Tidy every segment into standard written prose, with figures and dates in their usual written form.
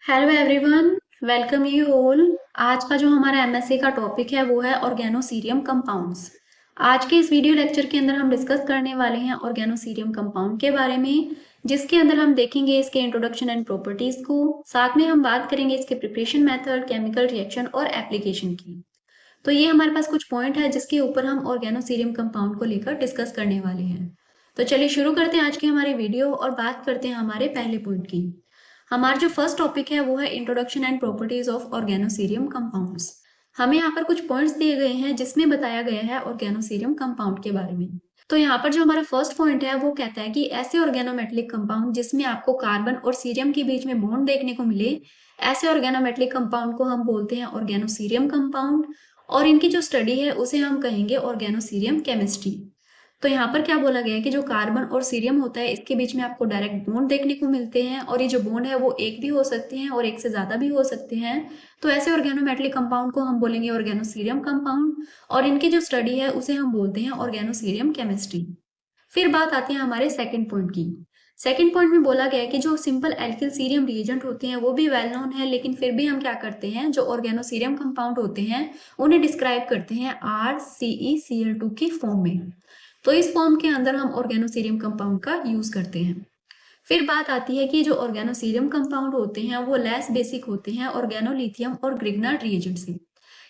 Hello everyone, welcome you all. आज का जो हमारा एमएससी का टॉपिक है वो है ऑर्गेनोसीरियम कंपाउंड्स। आज के इस वीडियो लेक्चर के अंदर हम डिस्कस करने वाले हैं ऑर्गेनोसीरियम कंपाउंड के बारे में, जिसके अंदर हम देखेंगे इसके इंट्रोडक्शन एंड प्रॉपर्टीज को। साथ में हम बात करेंगे इसके प्रिपरेशन मेथड, केमिकल रिएक्शन और एप्लीकेशन की। तो ये हमारे पास कुछ पॉइंट है जिसके ऊपर हम ऑर्गेनोसीरियम कंपाउंड को लेकर डिस्कस करने वाले हैं। तो चलिए शुरू करते हैं आज की हमारी वीडियो और बात करते हैं हमारे पहले पॉइंट की। हमारा जो फर्स्ट टॉपिक है वो है introduction and properties of organocerium compounds. हमें यहाँ पर कुछ पॉइंट्स दिए गए हैं जिसमें बताया गया है ऑर्गेनोसीरियम कंपाउंड के बारे में। तो यहाँ पर जो हमारा फर्स्ट पॉइंट है वो कहता है कि ऐसे ऑर्गेनोमेटेलिक कंपाउंड जिसमें आपको कार्बन और सीरियम के बीच में बॉन्ड देखने को मिले, ऐसे ऑर्गेनोमेटेलिक कंपाउंड को हम बोलते हैं ऑर्गेनोसीरियम कंपाउंड। और इनकी जो स्टडी है उसे हम कहेंगे ऑर्गेनोसीरियम केमिस्ट्री। तो यहाँ पर क्या बोला गया है कि जो कार्बन और सीरियम होता है इसके बीच में आपको डायरेक्ट बॉन्ड देखने को मिलते हैं, और ये जो बॉन्ड है वो एक भी हो सकते हैं और एक से ज्यादा भी हो सकते हैं। तो ऐसे ऑर्गेनोमेटेलिक कंपाउंड को हम बोलेंगे ऑर्गेनोसीरियम कंपाउंड, और इनकी जो स्टडी है उसे हम बोलते हैं ऑर्गेनोसीरियम केमिस्ट्री। फिर बात आती है हमारे सेकंड पॉइंट की। सेकंड पॉइंट में बोला गया है कि जो सिंपल एल्किल सीरियम रिएजेंट होते हैं वो भी वेल नोन है, लेकिन फिर भी हम क्या करते हैं, जो ऑर्गेनोसीरियम कंपाउंड होते हैं उन्हें डिस्क्राइब करते हैं RCeCl2 की फॉर्म में। तो इस फॉर्म के अंदर हम ऑर्गेनोसीरियम कंपाउंड का यूज करते हैं। फिर बात आती है कि जो ऑर्गेनोसीरियम कंपाउंड होते हैं वो लेस बेसिक होते हैं ऑर्गेनोलिथियम और ग्रिग्नार्ड रिएजेंट से।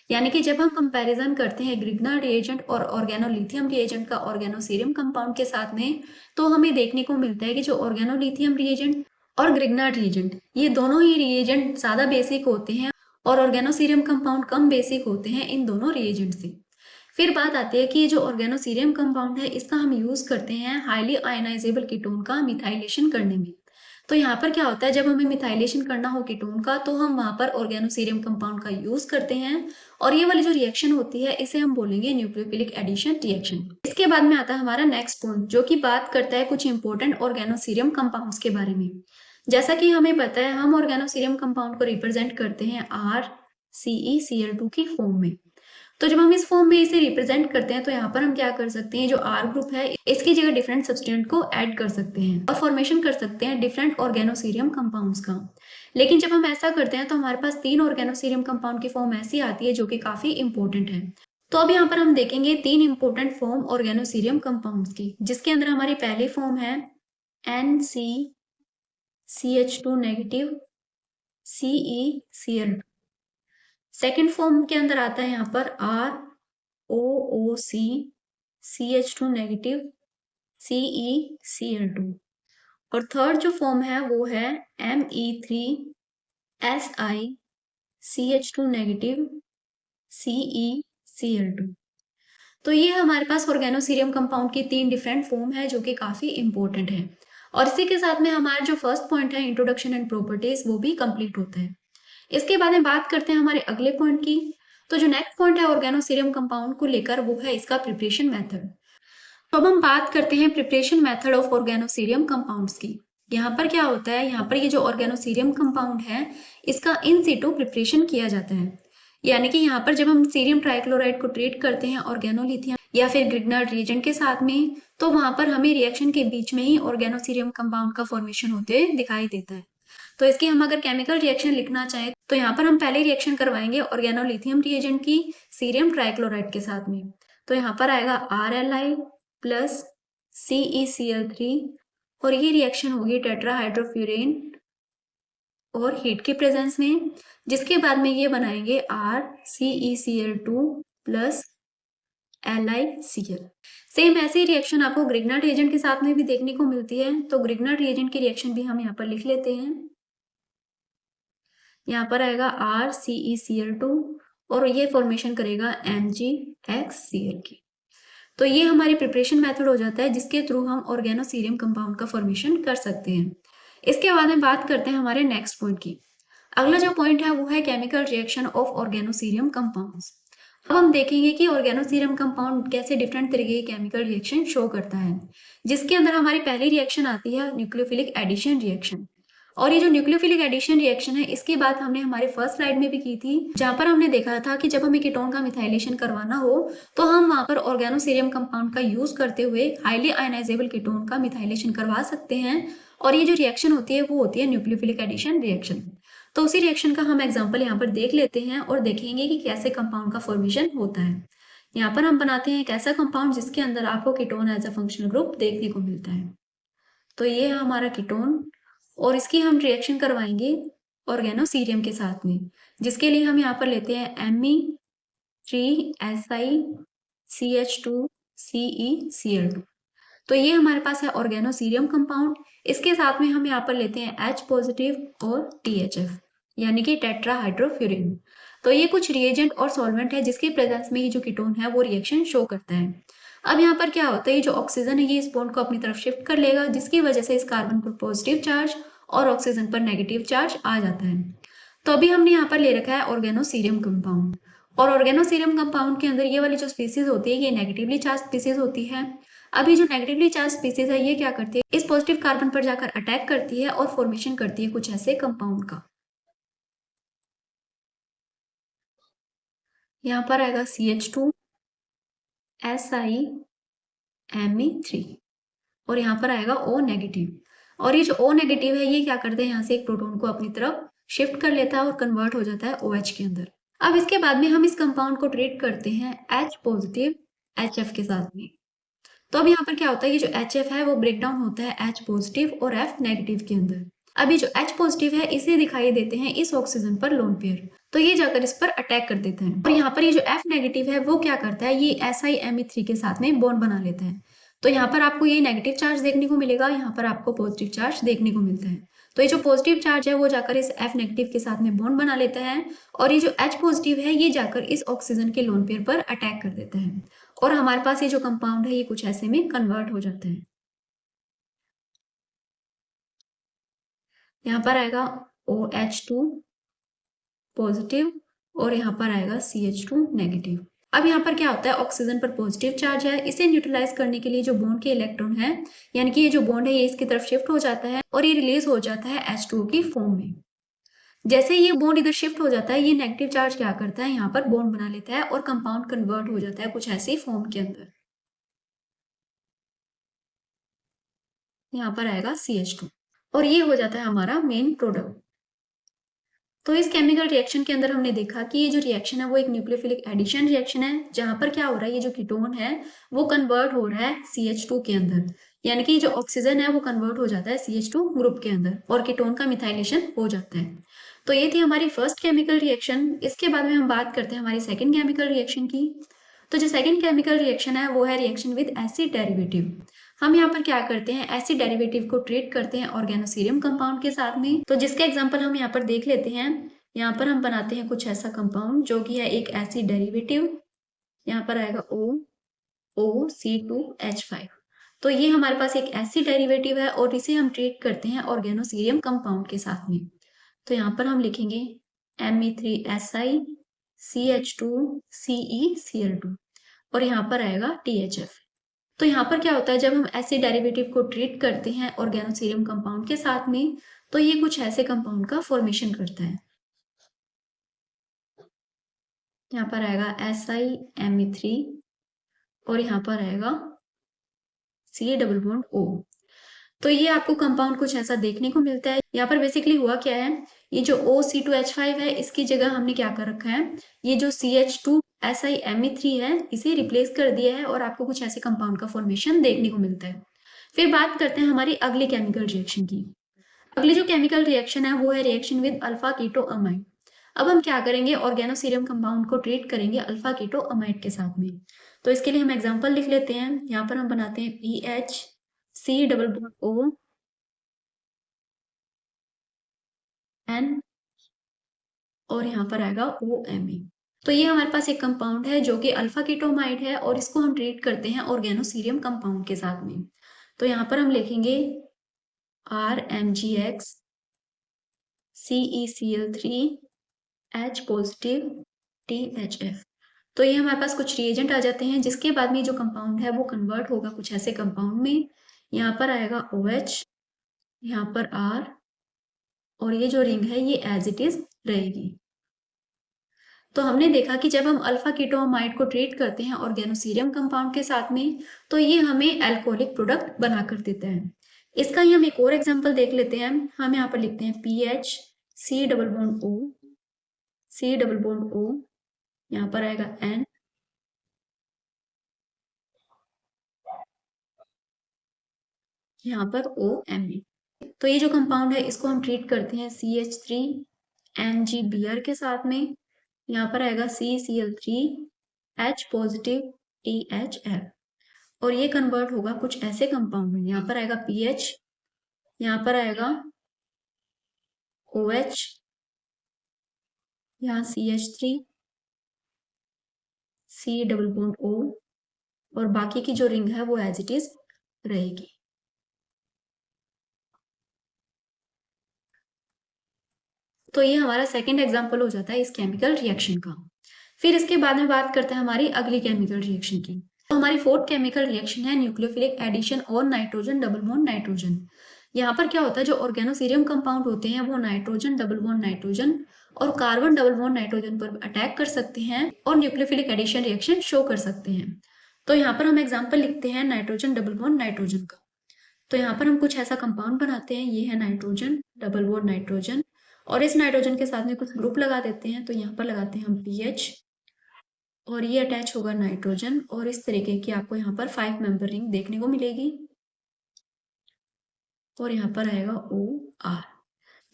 यानी कि जब हम कंपैरिजन करते हैं ग्रिग्नार्ड रिएजेंट और ऑर्गेनोलिथियम रिएजेंट का ऑर्गेनोसीरियम कंपाउंड के साथ में, तो हमें देखने को मिलता है कि जो ऑर्गेनोलिथियम रिएजेंट और ग्रिग्नार्ड रिएजेंट ये दोनों ही रिएजेंट ज्यादा बेसिक होते हैं, और ऑर्गेनोसीरियम कंपाउंड कम बेसिक होते हैं इन दोनों रिएजेंट से। फिर बात आती है कि ये जो ऑर्गेनोसीरियम कंपाउंड है इसका हम यूज करते हैं हाईली आयनाइजेबल कीटोन का मिथाइलेशन करने में। तो यहाँ पर क्या होता है, जब हमें मिथाइलेशन करना हो कीटोन का तो हम वहां पर ऑर्गेनोसीरियम कंपाउंड का यूज करते हैं, और ये वाली जो रिएक्शन होती है इसे हम बोलेंगे न्यूक्लियोफिलिक एडिशन रिएक्शन। इसके बाद में आता है हमारा नेक्स्ट पॉइंट, जो कि बात करता है कुछ इंपॉर्टेंट ऑर्गेनोसीरियम कंपाउंड्स के बारे में। जैसा कि हमें पता है हम ऑर्गेनोसीरियम कंपाउंड को रिप्रेजेंट करते हैं RCeCl2 की फॉर्म में। तो जब हम इस फॉर्म में इसे रिप्रेजेंट करते हैं तो यहाँ पर हम क्या कर सकते हैं, जो R ग्रुप है इसकी जगह डिफरेंट सब्सटेंट को ऐड कर सकते हैं और फॉर्मेशन कर सकते हैं डिफरेंट ऑर्गेनोसीरियम कंपाउंड्स का। लेकिन जब हम ऐसा करते हैं तो हमारे पास 3 ऑर्गेनोसीरियम कंपाउंड की फॉर्म ऐसी आती है जो कि काफी इंपॉर्टेंट है। तो अब यहाँ पर हम देखेंगे 3 इंपॉर्टेंट फॉर्म ऑर्गेनोसीरियम कंपाउंड्स की, जिसके अंदर हमारी पहली फॉर्म है NCCH2 negative CeCl2। Second form के अंदर आता है यहाँ पर ROOC CH2 नेगेटिव CeCl2। और थर्ड जो फॉर्म है वो है Me3Si CH2 नेगेटिव CeCl2। तो ये हमारे पास ऑर्गेनोसीरियम कंपाउंड की 3 डिफरेंट फॉर्म है जो कि काफी इंपॉर्टेंट है। और इसी के साथ में हमारा जो फर्स्ट पॉइंट है इंट्रोडक्शन एंड प्रॉपर्टीज वो भी कंप्लीट होता है। इसके बाद में बात करते हैं हमारे अगले पॉइंट की। तो जो नेक्स्ट पॉइंट है ऑर्गेनोसीरियम कंपाउंड को लेकर वो है इसका प्रिपरेशन मेथड। तो अब हम बात करते हैं preparation method of organocerium compounds की। यहाँ पर क्या होता है, यहाँ पर ये जो ऑर्गेनोसीरियम कंपाउंड है इसका इन सिटू प्रिपरेशन किया जाता है। यानी कि यहाँ पर जब हम सीरियम ट्राइक्लोराइड को ट्रीट करते हैं ऑर्गेनोलिथियम या फिर ग्रिग्नार्ड रिएजेंट के साथ में, तो वहां पर हमें रिएक्शन के बीच में ही ऑर्गेनोसीरियम कंपाउंड का फॉर्मेशन होते दिखाई देता है। तो इसकी हम अगर केमिकल रिएक्शन लिखना चाहें तो यहाँ पर हम पहले रिएक्शन करवाएंगे ऑर्गेनोलिथियम रिएजेंट की सीरियम ट्राइक्लोराइड के साथ में। तो यहाँ पर आएगा RLi प्लस CeCl3, और ये रिएक्शन होगी टेट्राहाइड्रोफ्यूरेन और हीट के प्रेजेंस में, जिसके बाद में ये बनाएंगे RCeCl2 प्लस LiCl। सेम ऐसी रिएक्शन आपको ग्रिग्नार्ड रिएजेंट के साथ में भी देखने को मिलती है। तो ग्रिग्नार्ड रिएजेंट की रिएक्शन भी हम यहाँ पर लिख लेते हैं। यहाँ पर आएगा RCeCl2 और ये फॉर्मेशन करेगा MgXCl की। तो ये हमारी प्रिपरेशन मेथड हो जाता है जिसके थ्रू हम ऑर्गेनोसीरियम कंपाउंड का फॉर्मेशन कर सकते हैं। इसके बाद में बात करते हैं हमारे नेक्स्ट पॉइंट की। अगला जो पॉइंट है वो है chemical reaction of organocerium compounds. अब हम देखेंगे कि ऑर्गेनोसीरियम कंपाउंड कैसे डिफरेंट तरीके के केमिकल रिएक्शन शो करता है, जिसके अंदर हमारी पहली रिएक्शन आती है न्यूक्लियोफिलिक एडिशन रिएक्शन। और ये जो न्यूक्लियोफिलिक एडिशन रिएक्शन है इसकी बात हमने हमारे फर्स्ट स्लाइड में भी की थी, जहां पर हमने देखा था कि जब हमें कीटोन का मिथाइलेशन करवाना हो तो हम वहां पर ऑर्गेनोसीरियम कंपाउंड का यूज करते हुए हाईली आयनाइजेबल कीटोन का मिथाइलेशन करवा सकते हैं। और ये जो रिएक्शन होती है वो होती है न्यूक्लियोफिलिक एडिशन रिएक्शन। तो उसी रिएक्शन का हम एग्जांपल यहाँ पर देख लेते हैं और देखेंगे कि कैसे कंपाउंड का फॉर्मेशन होता है। यहाँ पर हम बनाते हैं एक ऐसा कंपाउंड जिसके अंदर आपको ketone as a functional group देखने को मिलता है। तो ये है हमारा कीटोन और इसकी हम रिएक्शन करवाएंगे ऑर्गेनोसीरियम के साथ में, जिसके लिए हम यहाँ पर लेते हैं Me3Si CH2CeCl2। तो ये हमारे पास है ऑर्गेनोसीरियम कंपाउंड। इसके साथ में हम यहाँ पर लेते हैं H पॉजिटिव और THF यानी कि टेट्राहाइड्रोफ्यूरिन। तो ये कुछ रिएजेंट और सॉल्वेंट है जिसके प्रेजेंस में ये जो कीटोन है वो रिएक्शन शो करता है। अब यहाँ पर क्या होता है, ये जो ऑक्सीजन है ये इस बॉन्ड को अपनी तरफ शिफ्ट कर लेगा, जिसकी वजह से इस कार्बन पर पॉजिटिव चार्ज और ऑक्सीजन पर नेगेटिव चार्ज आ जाता है। तो अभी हमने यहाँ पर ले रखा है ऑर्गेनोसीरियम कंपाउंड और ऑर्गेनोसीरियम कंपाउंड के अंदर ये वाली जो स्पीसीज होती है ये नेगेटिवली चार्ज स्पीसीज होती है। अभी जो नेगेटिवली चार्ज स्पीसीज है ये क्या करती है, इस पॉजिटिव कार्बन पर जाकर अटैक करती है और फॉर्मेशन करती है कुछ ऐसे कंपाउंड का। यहाँ पर आएगा CH2SiMe3 और यहाँ पर आएगा O नेगेटिव। और ये जो O नेगेटिव है ये क्या करते हैं, यहाँ से एक प्रोटॉन को अपनी तरफ शिफ्ट कर लेता है और कन्वर्ट हो जाता है OH के अंदर। अब इसके बाद में हम इस कंपाउंड को ट्रीट करते हैं H पॉजिटिव HF के साथ में। तो अब यहाँ पर क्या होता है, ये जो HF है वो ब्रेक डाउन होता है H पॉजिटिव और F नेगेटिव के अंदर। अभी जो H पॉजिटिव है इसे दिखाई देते हैं इस ऑक्सीजन पर लोन पेयर, तो ये जाकर इस पर अटैक कर देते हैं। और यहाँ पर ये जो F नेगेटिव है वो क्या करता है, ये SiMe3 के साथ में बॉन्ड बना लेता है। तो यहाँ पर आपको ये नेगेटिव चार्ज देखने को मिलेगा, यहाँ पर आपको पॉजिटिव चार्ज देखने को मिलता है। तो ये जो पॉजिटिव चार्ज है वो जाकर इस F नेगेटिव के साथ में बॉन्ड बना लेता है और ये जो H पॉजिटिव है ये जाकर इस ऑक्सीजन के लोन पेयर पर अटैक कर देता है और हमारे पास ये जो कंपाउंड है ये कुछ ऐसे में कन्वर्ट हो जाता है। यहाँ पर आएगा OH2 पॉजिटिव और यहाँ पर आएगा CH2 नेगेटिव। अब यहाँ पर क्या होता है, ऑक्सीजन पर पॉजिटिव चार्ज है, इसे न्यूट्रलाइज करने के लिए जो बॉन्ड के इलेक्ट्रॉन है यानी कि ये जो बॉन्ड है ये इसकी तरफ शिफ्ट हो जाता है और ये रिलीज हो जाता है H2O की फॉर्म में। जैसे ये बॉन्ड इधर शिफ्ट हो जाता है ये नेगेटिव चार्ज क्या करता है, यहाँ पर बॉन्ड बना लेता है और कंपाउंड कन्वर्ट हो जाता है कुछ ऐसी फॉर्म के अंदर। यहाँ पर आएगा CH2 और ये हो जाता है हमारा मेन प्रोडक्ट। तो इस केमिकल रिएक्शन के अंदर हमने देखा कि ये जो रिएक्शन है वो एक न्यूक्लियोफिलिक एडिशन रिएक्शन है, जहां पर क्या हो रहा है, ये जो कीटोन है वो कन्वर्ट हो रहा है CH2 के अंदर, यानी कि जो ऑक्सीजन है वो कन्वर्ट हो जाता है CH2 ग्रुप के अंदर और कीटोन का मिथाइलेशन हो जाता है। तो ये थी हमारी फर्स्ट केमिकल रिएक्शन। इसके बाद में हम बात करते हैं हमारी सेकेंड केमिकल रिएक्शन की। तो जो सेकेंड केमिकल रिएक्शन है वो है रिएक्शन विद एसिड डेरिवेटिव। हम यहाँ पर क्या करते हैं, एसिड डेरिवेटिव को ट्रीट करते हैं ऑर्गेनोसीरियम कंपाउंड के साथ में। तो जिसके एग्जांपल हम यहाँ पर देख लेते हैं। यहाँ पर हम बनाते हैं कुछ ऐसा कंपाउंड जो कि है एक एसिड डेरिवेटिव। यहाँ पर आएगा OOC2H5। तो ये हमारे पास एक एसिड डेरिवेटिव है और इसे हम ट्रीट करते हैं ऑर्गेनोसीरियम कंपाउंड के साथ में। तो यहाँ पर हम लिखेंगे Me3Si CH2CeCl2 और यहाँ पर आएगा THF। तो यहाँ पर क्या होता है, जब हम एसिड डेरिवेटिव को ट्रीट करते हैं ऑर्गेनोसीरियम कंपाउंड के साथ में तो ये कुछ ऐसे कंपाउंड का फॉर्मेशन करता है। यहाँ पर आएगा SiMe3 और यहाँ पर आएगा C डबल बॉन्ड O। तो ये आपको कंपाउंड कुछ ऐसा देखने को मिलता है। यहाँ पर बेसिकली हुआ क्या है, ये जो OC2H5 है इसकी जगह हमने क्या कर रखा है, ये जो CH2SiMe3 है इसे रिप्लेस कर दिया है और आपको कुछ ऐसे कंपाउंड का फॉर्मेशन देखने को मिलता है। फिर बात करते हैं हमारी अगली केमिकल रिएक्शन की। अगली जो केमिकल रिएक्शन है वो है reaction with alpha keto amide. अब हम क्या करेंगे, ऑर्गेनोसीरियम कंपाउंड को ट्रीट करेंगे अल्फा कीटो अमाइड के साथ में। तो इसके लिए हम एग्जांपल लिख लेते हैं। यहाँ पर हम बनाते हैं PHC double bond O N और यहाँ पर आएगा OMe। तो ये हमारे पास एक कंपाउंड है जो कि अल्फा कीटोमाइड है और इसको हम ट्रीट करते हैं ऑर्गेनोसीरियम कंपाउंड के साथ में। तो यहाँ पर हम लिखेंगे RMgX CeCl3 H positive THF। तो ये हमारे पास कुछ रिएजेंट आ जाते हैं, जिसके बाद में जो कंपाउंड है वो कन्वर्ट होगा कुछ ऐसे कंपाउंड में। यहाँ पर आएगा OH, यहाँ पर R और ये जो रिंग है ये एज इट इज रहेगी। तो हमने देखा कि जब हम अल्फा कीटोमाइड को ट्रीट करते हैं ऑर्गेनोसीरियम कंपाउंड के साथ में तो ये हमें अल्कोहलिक प्रोडक्ट बनाकर देता है। इसका ही हम एक और एग्जांपल देख लेते हैं। हम यहाँ पर लिखते हैं C double bond O, C double bond O, यहाँ पर आएगा N, यहाँ पर OMe। तो ये जो कंपाउंड है इसको हम ट्रीट करते हैं CH3MgBr के साथ में। यहाँ पर आएगा CCl3H पॉजिटिव THF, और ये कन्वर्ट होगा कुछ ऐसे कंपाउंड में। यहाँ पर आएगा PH, यहाँ पर आएगा OH, यहाँ CH3, C double bond O, और बाकी की जो रिंग है वो एज इट इज रहेगी। तो ये हमारा सेकेंड एग्जाम्पल हो जाता है इस केमिकल रिएक्शन का। फिर इसके बाद में बात करते हैं हमारी अगली केमिकल रिएक्शन की। तो हमारी फोर्थ केमिकल रिएक्शन है न्यूक्लियोफिलिक एडिशन और नाइट्रोजन डबल बॉन्ड नाइट्रोजन। यहाँ पर क्या होता है, जो ऑर्गेनोसीरियम कंपाउंड होते हैं वो नाइट्रोजन डबल बॉन्ड नाइट्रोजन और कार्बन डबल बॉन्ड नाइट्रोजन पर अटैक कर सकते हैं और न्यूक्लियोफिलिक एडिशन रिएक्शन शो कर सकते हैं। तो यहाँ पर हम एग्जाम्पल लिखते हैं नाइट्रोजन डबल बॉन्ड नाइट्रोजन का। तो यहाँ पर हम कुछ ऐसा कंपाउंड बनाते हैं, ये है नाइट्रोजन डबल बॉन्ड नाइट्रोजन, और इस नाइट्रोजन के साथ में कुछ ग्रुप लगा देते हैं। तो यहाँ पर लगाते हैं हम PH, और ये अटैच होगा नाइट्रोजन, और इस तरीके की आपको यहाँ पर 5 मेंबर रिंग देखने को मिलेगी, और यहाँ पर आएगा OR।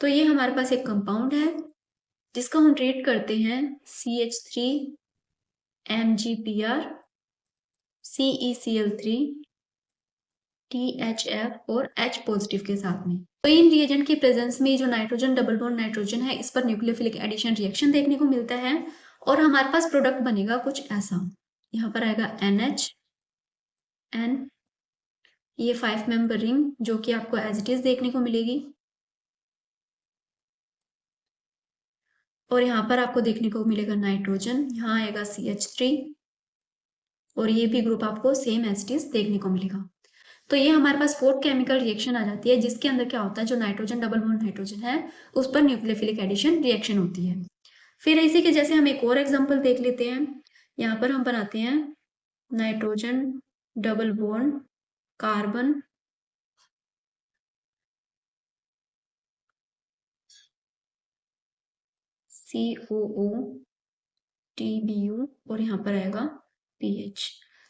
तो ये हमारे पास एक कंपाउंड है जिसको हम ट्रीट करते हैं CH3MgBr, CeCl3, THF और H पॉजिटिव के साथ में। तो इन रिएजेंट की प्रेजेंस में जो नाइट्रोजन डबल बॉन्ड नाइट्रोजन है इस पर न्यूक्लियोफिलिक एडिशन रिएक्शन देखने को मिलता है, और हमारे पास प्रोडक्ट बनेगा कुछ ऐसा। यहाँ पर आएगा NH, N, ये 5 मेंबर रिंग जो कि आपको एज इट इज देखने को मिलेगी, और यहाँ पर आपको देखने को मिलेगा नाइट्रोजन, यहाँ आएगा CH3, और ये भी ग्रुप आपको सेम एज इट इज देखने को मिलेगा। तो ये हमारे पास फोर्थ केमिकल रिएक्शन आ जाती है जिसके अंदर क्या होता है, जो नाइट्रोजन डबल बॉन्ड नाइट्रोजन है उस पर न्यूक्लियोफिलिक एडिशन रिएक्शन होती है। फिर इसी के जैसे हम एक और एग्जांपल देख लेते हैं। यहाँ पर हम बनाते हैं nitrogen double bond carbon, COO TBU, और यहाँ पर आएगा PH।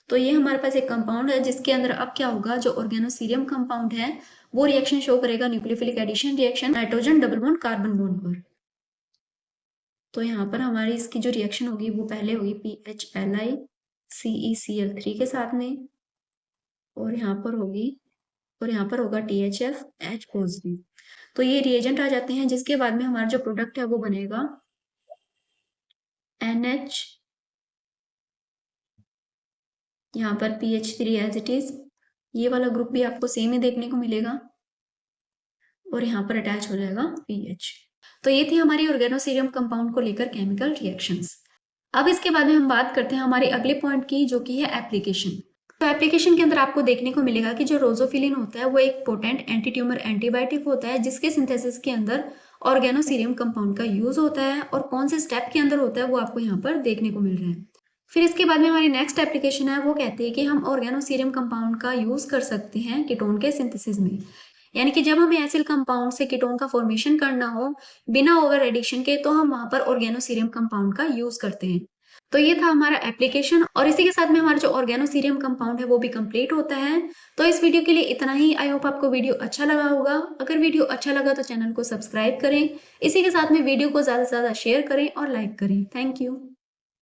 तो ये हमारे पास एक कंपाउंड है जिसके अंदर अब क्या होगा, जो ऑर्गेनोसीरियम कंपाउंड है वो रिएक्शन शो करेगा nucleophilic addition reaction nitrogen double bond carbon bond पर। तो यहाँ पर हमारी इसकी जो रिएक्शन होगी वो पहले होगी PHLi CeCl3 के साथ में, और यहाँ पर होगी, और यहाँ पर होगा THF H पॉजिटिव। तो ये रिएजेंट आ जाते हैं जिसके बाद में हमारा जो प्रोडक्ट है वो बनेगा NH, यहाँ पर PH3 एज इट इज, ये वाला ग्रुप भी आपको सेम ही देखने को मिलेगा, और यहाँ पर अटैच हो जाएगा PH। तो ये थी हमारी ऑर्गेनोसीरियम कंपाउंड को लेकर केमिकल रिएक्शंस। अब इसके बाद में हम बात करते हैं हमारे अगले पॉइंट की, जो कि है एप्लीकेशन। तो एप्लीकेशन के अंदर आपको देखने को मिलेगा कि जो रोजोफिलिन होता है वो एक पोटेंट एंटी ट्यूमर एंटीबायोटिक होता है जिसके सिंथेसिस के अंदर ऑर्गेनोसीरियम कंपाउंड का यूज होता है, और कौन से स्टेप के अंदर होता है वो आपको यहाँ पर देखने को मिल रहा है। फिर इसके बाद में हमारी नेक्स्ट एप्लीकेशन है, वो कहती है कि हम ऑर्गेनोसीरियम कंपाउंड का यूज कर सकते हैं कीटोन के सिंथेसिस में। यानी कि जब हमें एसिड कंपाउंड से कीटोन का फॉर्मेशन करना हो बिना ओवर एडिशन के, तो हम वहां पर ऑर्गेनोसीरियम कंपाउंड का यूज करते हैं। तो ये था हमारा एप्लीकेशन, और इसी के साथ में हमारा जो ऑर्गेनोसीरियम कंपाउंड है वो भी कंप्लीट होता है। तो इस वीडियो के लिए इतना ही। आई होप आपको वीडियो अच्छा लगा होगा। अगर वीडियो अच्छा लगा तो चैनल को सब्सक्राइब करें, इसी के साथ में वीडियो को ज्यादा से ज्यादा शेयर करें और लाइक करें। Thank you.